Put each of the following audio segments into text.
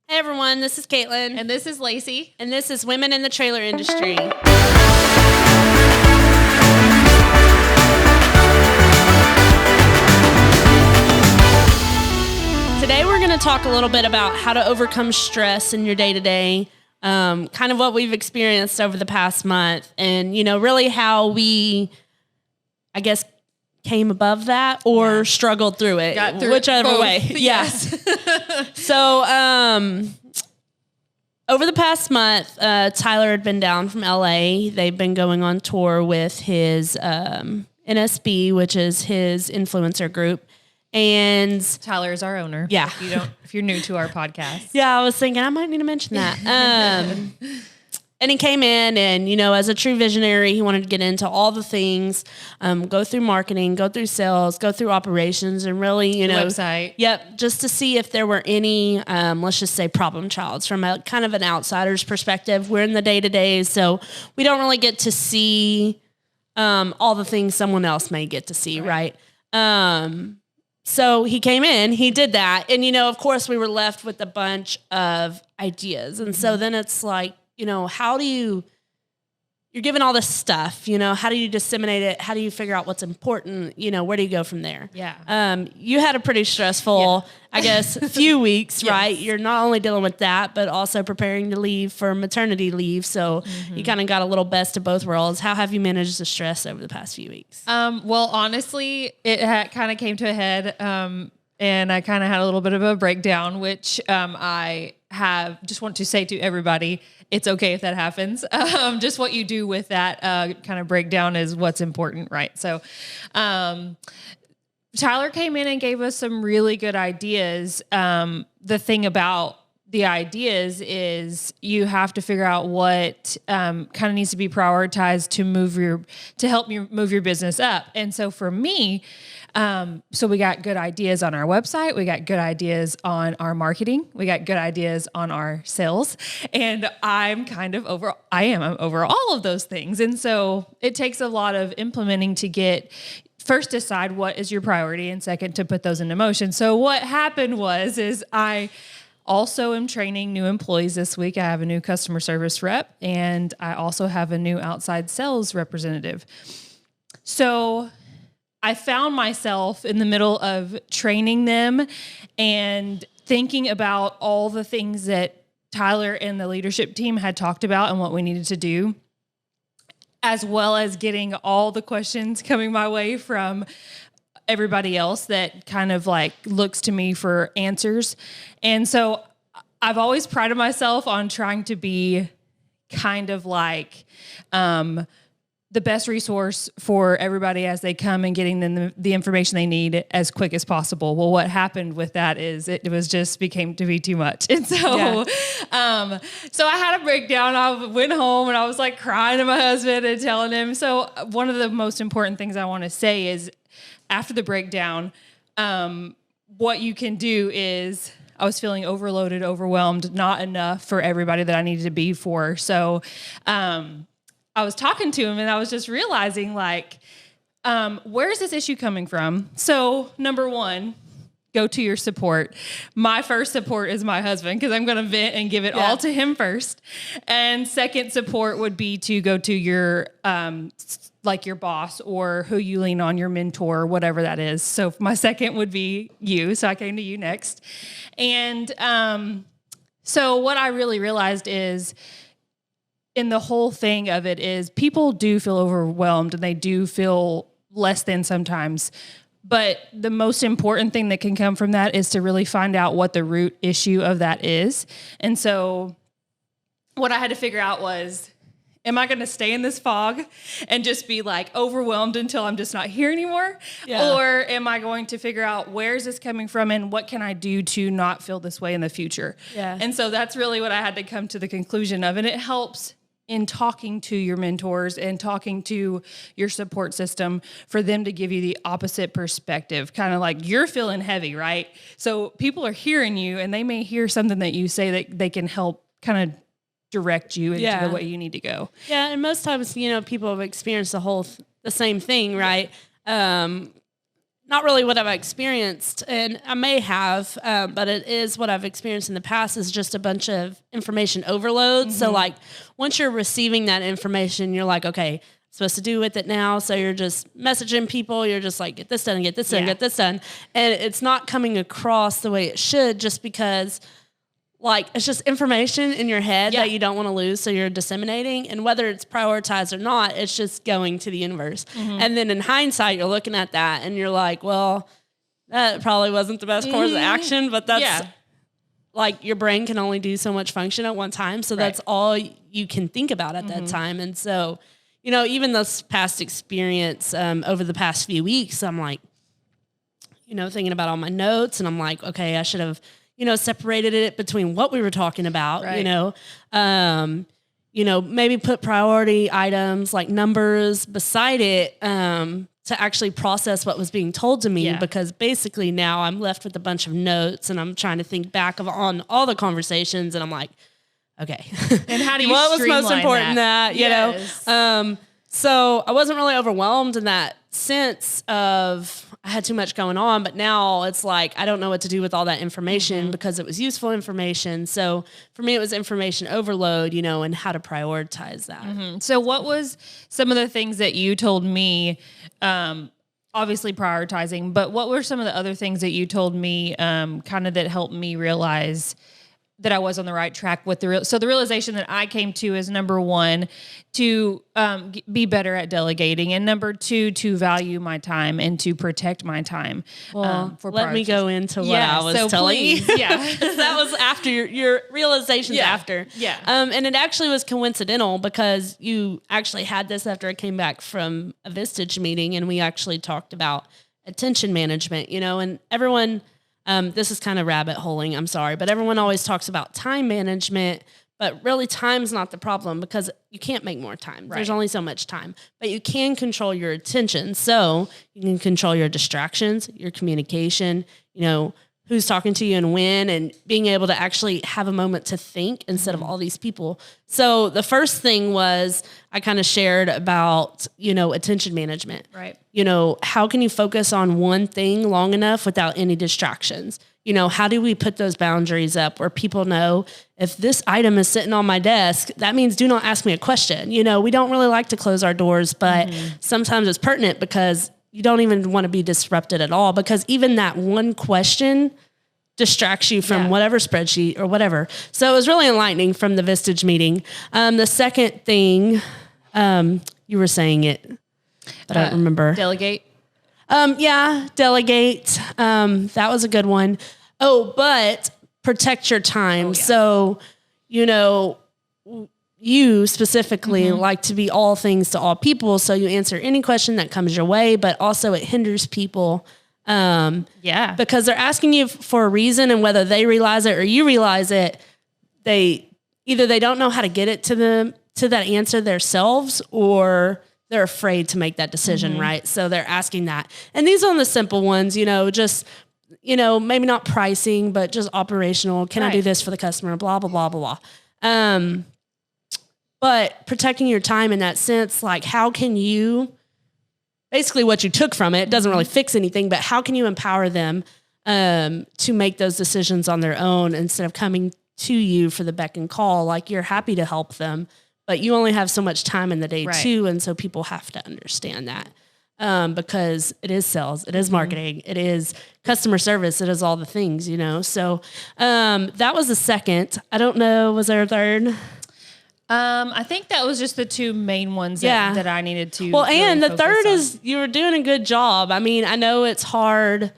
Hey everyone, this is Caitlin. And this is Lacey. And this is Women in the Trailer Industry. Today we're going to talk a little bit about how to overcome stress in your day-to-day, kind of what we've experienced over the past month, and, really how we, I guess, came above that or struggled through it, whichever both. way. Yes. So, over the past month, Tyler had been down from LA. They've been going on tour with his NSB, which is his influencer group. And Tyler is our owner. Yeah. If you're new to our podcast. Yeah, I was thinking I might need to mention that. And he came in and, as a true visionary, he wanted to get into all the things, go through marketing, go through sales, go through operations, and really, the website. Yep, just to see if there were any, let's just say, problem childs from a kind of an outsider's perspective. We're in the day-to-day, so we don't really get to see all the things someone else may get to see, right? So he came in, he did that, and, of course, we were left with a bunch of ideas. And so then it's like, how do you're given all this stuff, how do you disseminate it? How do you figure out what's important? Where do you go from there? Yeah. You had a pretty stressful, I guess, few weeks, Yes. right? You're not only dealing with that, but also preparing to leave for maternity leave. So you kind of got a little best of both worlds. How have you managed the stress over the past few weeks? Well, honestly, it kind of came to a head, and I kind of had a little bit of a breakdown, which I just want to say to everybody, it's okay if that happens. Just what you do with that kind of breakdown is what's important, right? So Tyler came in and gave us some really good ideas. The thing about the ideas is you have to figure out what kind of needs to be prioritized to help you move your business up. And so for me, so we got good ideas on our website. We got good ideas on our marketing. We got good ideas on our sales. And I'm over all of those things. And so it takes a lot of implementing to first decide what is your priority, and second, to put those into motion. So what happened is I also am training new employees this week. I have a new customer service rep, and I also have a new outside sales representative. So I found myself in the middle of training them and thinking about all the things that Tyler and the leadership team had talked about and what we needed to do, as well as getting all the questions coming my way from everybody else that kind of like looks to me for answers. And so I've always prided myself on trying to be kind of like the best resource for everybody as they come and getting them the information they need as quick as possible. Well, what happened with that is it became to be too much. And so, so I had a breakdown. I went home and I was like crying to my husband and telling him. So one of the most important things I want to say is after the breakdown, what you can do is I was feeling overloaded, overwhelmed, not enough for everybody that I needed to be for. So, I was talking to him and I was just realizing where's this issue coming from? So number one, go to your support. My first support is my husband because I'm going to vent and give it all to him first. And second support would be to go to your, your boss or who you lean on, your mentor, whatever that is. So my second would be you. So I came to you next. And, so what I really realized is, in the whole thing of it is people do feel overwhelmed and they do feel less than sometimes. But the most important thing that can come from that is to really find out what the root issue of that is. And so what I had to figure out was, am I going to stay in this fog and just be like overwhelmed until I'm just not here anymore? Yeah. Or am I going to figure out where is this coming from and what can I do to not feel this way in the future? Yeah. And so that's really what I had to come to the conclusion of. And it helps in talking to your mentors and talking to your support system for them to give you the opposite perspective. Kind of like you're feeling heavy, right? So people are hearing you and they may hear something that you say that they can help kind of direct you into the way you need to go. Yeah. And most times, people have experienced the same thing, right? not really what I've experienced, and I may have, but it is what I've experienced in the past, is just a bunch of information overload. So like once you're receiving that information, you're like, okay, I'm supposed to do with it now. So you're just messaging people. You're just like, get this done, get this done, get this done. And it's not coming across the way it should, just because like it's just information in your head that you don't want to lose. So you're disseminating, and whether it's prioritized or not, it's just going to the universe. And then in hindsight, you're looking at that and you're like, well, that probably wasn't the best course of action, but that's like your brain can only do so much function at one time. So that's all you can think about at that time. And so, you know, even this past experience over the past few weeks, I'm like, you know, thinking about all my notes, and I'm like, okay, I should have, you know, separated it between what we were talking about, you know, maybe put priority items like numbers beside it to actually process what was being told to me, because basically now I'm left with a bunch of notes and I'm trying to think back on all the conversations, and I'm like, okay, and how do you what was most streamline important that you know? So I wasn't really overwhelmed in that sense of I had too much going on, but now it's like I don't know what to do with all that information because it was useful information. So for me, it was information overload, you know, and how to prioritize that. So what was some of the things that you told me, obviously prioritizing, but what were some of the other things that you told me kind of that helped me realize that I was on the right track with so the realization that I came to is, number one, to be better at delegating, and number two, to value my time and to protect my time. Well, let me go into what I was telling you. That was after your realizations after. And it actually was coincidental because you actually had this after I came back from a Vistage meeting, and we actually talked about attention management, you know, and everyone, this is kind of rabbit holing, I'm sorry, but everyone always talks about time management, but really time's not the problem because you can't make more time. There's only so much time, but you can control your attention. So you can control your distractions, your communication, you know, who's talking to you and when, and being able to actually have a moment to think instead of all these people. So the first thing was I kind of shared about, you know, attention management. Right. You know, how can you focus on one thing long enough without any distractions? You know, how do we put those boundaries up where people know if this item is sitting on my desk, that means do not ask me a question. You know, we don't really like to close our doors, but sometimes it's pertinent because you don't even want to be disrupted at all, because even that one question distracts you from whatever spreadsheet or whatever. So it was really enlightening from the Vistage meeting. The second thing, you were saying it, but I don't remember. Delegate. Delegate. That was a good one. Oh, but protect your time. So, you know, you specifically like to be all things to all people. So you answer any question that comes your way, but also it hinders people. Because they're asking you for a reason, and whether they realize it or you realize it, they don't know how to get it to that answer themselves, or they're afraid to make that decision. Right. So they're asking that. And these are the simple ones, you know, just, you know, maybe not pricing, but just operational. Can I do this for the customer? Blah, blah, blah, blah, blah. But protecting your time in that sense, like how can you, basically what you took from it doesn't really fix anything, but how can you empower them to make those decisions on their own instead of coming to you for the beck and call? Like you're happy to help them, but you only have so much time in the day too. And so people have to understand that because it is sales, it is marketing, it is customer service, it is all the things, you know? So that was the second. I don't know, was there a third? I think that was just the two main ones that I needed to. Well, really and the third on. is you were doing a good job. I mean, I know it's hard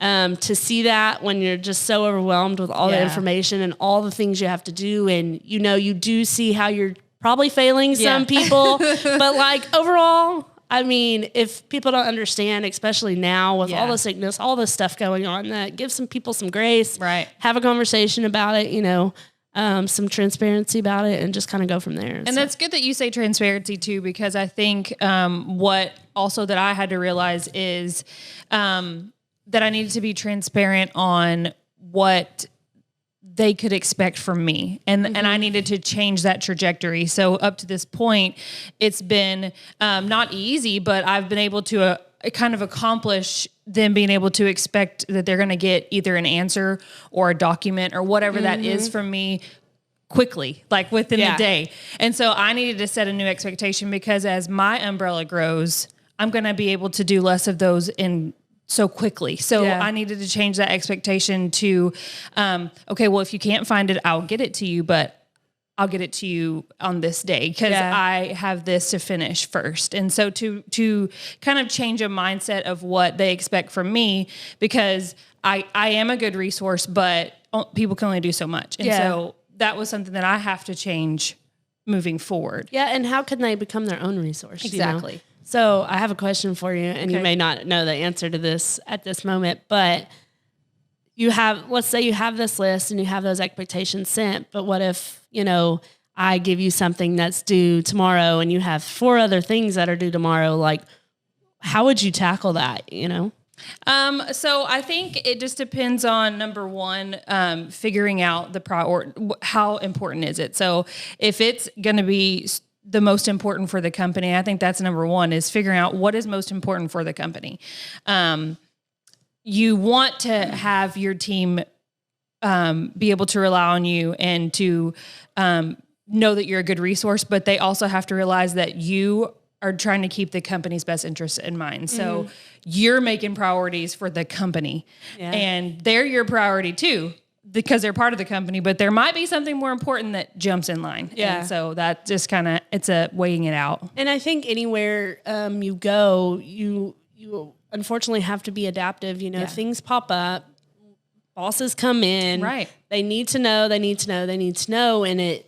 to see that when you're just so overwhelmed with all the information and all the things you have to do. And, you know, you do see how you're probably failing some people, but like overall, I mean, if people don't understand, especially now with all the sickness, all the stuff going on, that give some people some grace, have a conversation about it, you know, some transparency about it, and just kind of go from there. And that's good that you say transparency too, because I think what also that I had to realize is that I needed to be transparent on what they could expect from me. And I needed to change that trajectory. So up to this point, it's been not easy, but I've been able to kind of accomplish them being able to expect that they're going to get either an answer or a document or whatever that is from me quickly, like within the day. And so I needed to set a new expectation, because as my umbrella grows, I'm going to be able to do less of those in so quickly. So I needed to change that expectation to, okay, well, if you can't find it, I'll get it to you, but I'll get it to you on this day, because I have this to finish first. And so to kind of change a mindset of what they expect from me, because I am a good resource, but people can only do so much. And so that was something that I have to change moving forward. Yeah. And how can they become their own resource? Exactly. You know? So I have a question for you, and you may not know the answer to this at this moment, but let's say you have this list and you have those expectations sent, but what if, I give you something that's due tomorrow and you have 4 other things that are due tomorrow? Like, how would you tackle that, So I think it just depends on, number one, figuring out how important is it? So if it's going to be the most important for the company, I think that's number one, is figuring out what is most important for the company. You want to have your team be able to rely on you and to know that you're a good resource, but they also have to realize that you are trying to keep the company's best interests in mind. So you're making priorities for the company, and they're your priority too, because they're part of the company, but there might be something more important that jumps in line. Yeah. And so that just it's a weighing it out. And I think anywhere you go, you unfortunately have to be adaptive. Things pop up, bosses come in, right? They need to know, and it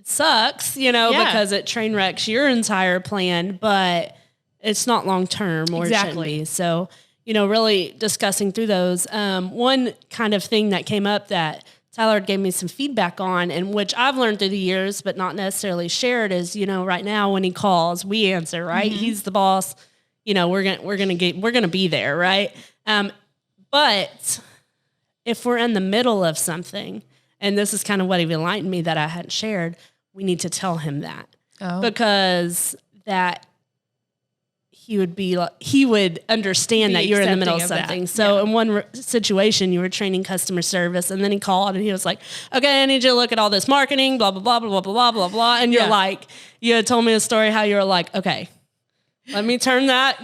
sucks, because it train wrecks your entire plan, but it's not long-term, or it shouldn't be. So, really discussing through those. One kind of thing that came up that Tyler gave me some feedback on, and which I've learned through the years, but not necessarily shared, is, right now when he calls, we answer, right? Mm-hmm. He's the boss. We're going to be there. Right. But if we're in the middle of something, and this is kind of what he enlightened me that I hadn't shared, we need to tell him that, because that he would understand that you're in the middle of something. So in one situation, you were training customer service, and then he called and he was like, okay, I need you to look at all this marketing, blah, blah, blah, blah, blah, blah, blah, blah. And you're like, you had told me a story how you were like, okay, let me turn that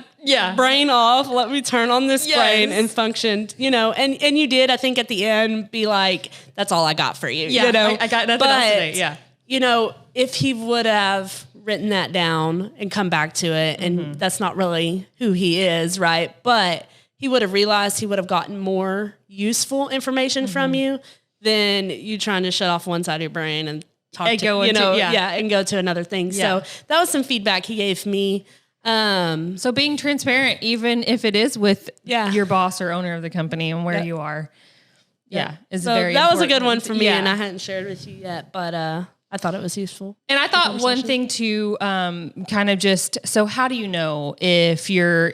brain off. Let me turn on this brain and function, and you did, I think at the end, be like, that's all I got for you. Yeah, I got nothing else today. Yeah. If he would have written that down and come back to it, and that's not really who he is, right? But he would have realized he would have gotten more useful information from you than you trying to shut off one side of your brain and talk and go to another thing. Yeah. So that was some feedback he gave me. So being transparent, even if it is with your boss or owner of the company and where you are, is so very that important. was a good one for me, and I hadn't shared with you yet, but I thought it was useful. And I thought one thing to kind of just, so how do you know if you're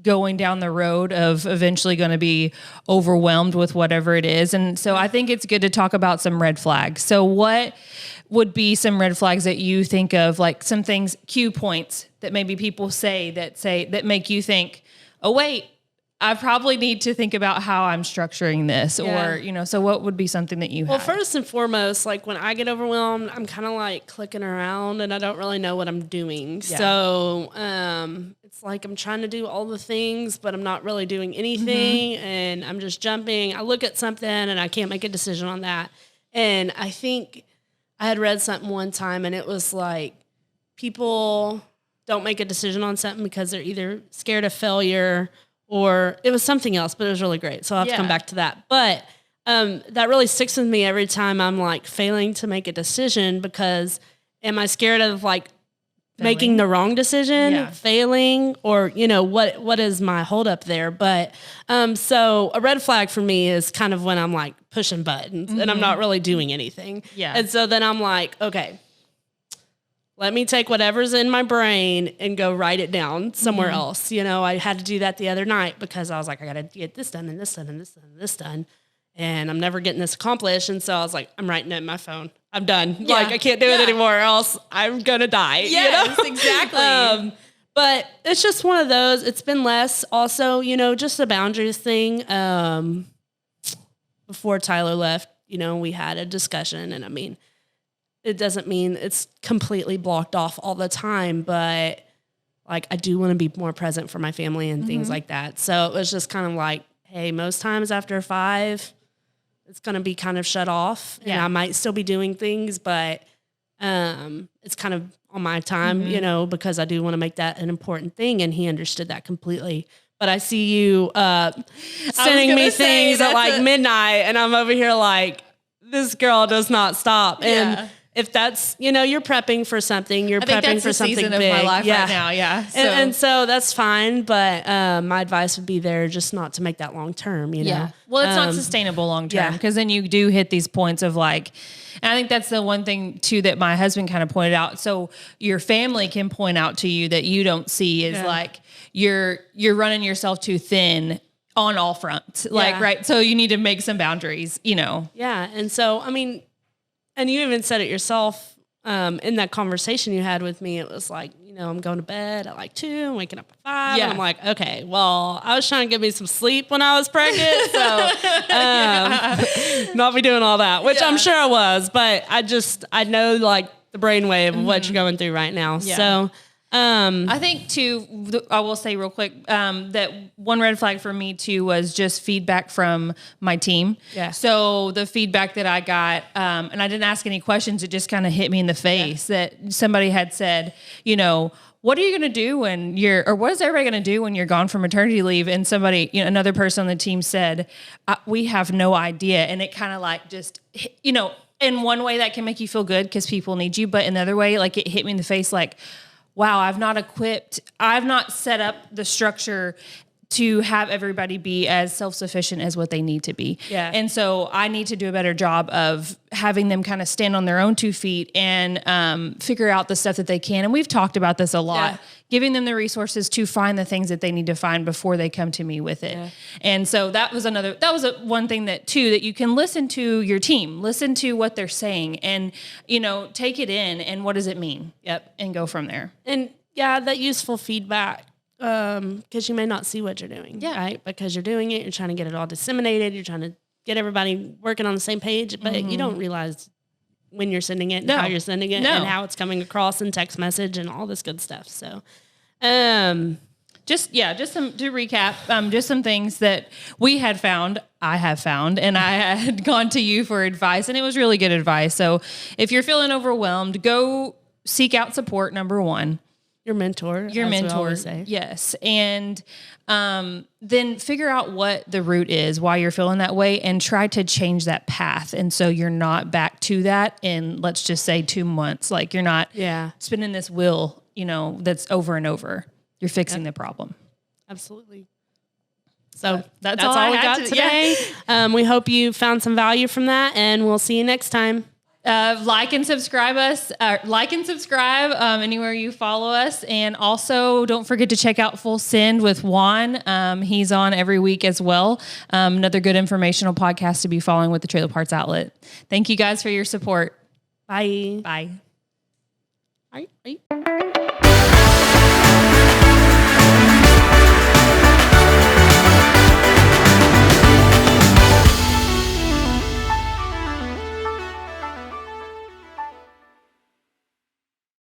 going down the road of eventually going to be overwhelmed with whatever it is? And so I think it's good to talk about some red flags. So what would be some red flags that you think of, like some things, cue points that maybe people say that make you think, oh, wait, I probably need to think about how I'm structuring this, or, so what would be something that you have? Well, first and foremost, like when I get overwhelmed, I'm kind of like clicking around and I don't really know what I'm doing. Yeah. So, it's like I'm trying to do all the things, but I'm not really doing anything, and I'm just jumping. I look at something and I can't make a decision on that. And I think I had read something one time, and it was like, people don't make a decision on something because they're either scared of failure, or it was something else, but it was really great. So I'll have to come back to that. But that really sticks with me every time I'm like failing to make a decision, because am I scared of like making the wrong decision, failing, or, what is my holdup there? But so a red flag for me is kind of when I'm like pushing buttons and I'm not really doing anything. Yeah. And so then I'm like, okay, let me take whatever's in my brain and go write it down somewhere else. I had to do that the other night because I was like, I got to get this done and this done and this done and this done. And I'm never getting this accomplished. And so I was like, I'm writing it in my phone. I'm done. Yeah. Like, I can't do it anymore, or else I'm going to die. Yes, exactly. But it's just one of those. It's been less. Also, just a boundaries thing. Before Tyler left, we had a discussion, and I mean, it doesn't mean it's completely blocked off all the time, but like I do want to be more present for my family and things like that. So it was just kind of like, hey, most times after 5, it's going to be kind of shut off, and I might still be doing things, but it's kind of on my time, because I do want to make that an important thing. And he understood that completely. But I see you sending me things at like midnight, and I'm over here like, this girl does not stop. And if that's, you're prepping for something, you're prepping for something big. Of my life right now. Yeah. So. And so that's fine. But my advice would be there just not to make that long term, Yeah. Well, it's not sustainable long term, because then you do hit these points of like, and I think that's the one thing too that my husband kind of pointed out. So your family can point out to you that you don't see is like you're running yourself too thin on all fronts. Like, right. So you need to make some boundaries, Yeah. And so, I mean, and you even said it yourself in that conversation you had with me. It was like, I'm going to bed at like 2, I'm waking up at 5. Yeah. And I'm like, okay, well, I was trying to get me some sleep when I was pregnant. So not be doing all that, which I'm sure I was. But I know like the brainwave of what you're going through right now. Yeah. So I think too, I will say real quick, that one red flag for me too was just feedback from my team. Yeah. So the feedback that I got, and I didn't ask any questions, it just kind of hit me in the face that somebody had said, what are you going to do when or what is everybody going to do when you're gone from maternity leave? And somebody, another person on the team said, we have no idea. And it kind of like just, in one way that can make you feel good because people need you. But another way, like it hit me in the face, like, wow, I've not set up the structure to have everybody be as self-sufficient as what they need to be. Yeah. And so I need to do a better job of having them kind of stand on their own 2 feet and figure out the stuff that they can. And we've talked about this a lot, giving them the resources to find the things that they need to find before they come to me with it. Yeah. And so that was one thing that you can listen to your team, listen to what they're saying and, take it in and what does it mean? Yep. And go from there. And that useful feedback. Because you may not see what you're doing, right? Because you're doing it, you're trying to get it all disseminated, you're trying to get everybody working on the same page, but you don't realize when you're sending it and how you're sending it and how it's coming across in text message and all this good stuff. So, just to recap, just some things that I have found, and I had gone to you for advice, and it was really good advice. So if you're feeling overwhelmed, go seek out support, number 1. Your mentor. Yes. And then figure out what the root is, why you're feeling that way, and try to change that path. And so you're not back to that in, let's just say 2 months. Like you're not spinning this wheel, that's over and over. You're fixing the problem. Absolutely. So that's all we got today. Yeah. We hope you found some value from that, and we'll see you next time. Like and subscribe anywhere you follow us. And also don't forget to check out Full Send with Juan. He's on every week as well. Another good informational podcast to be following with the Trailer Parts Outlet. Thank you guys for your support. Bye. Bye. All right.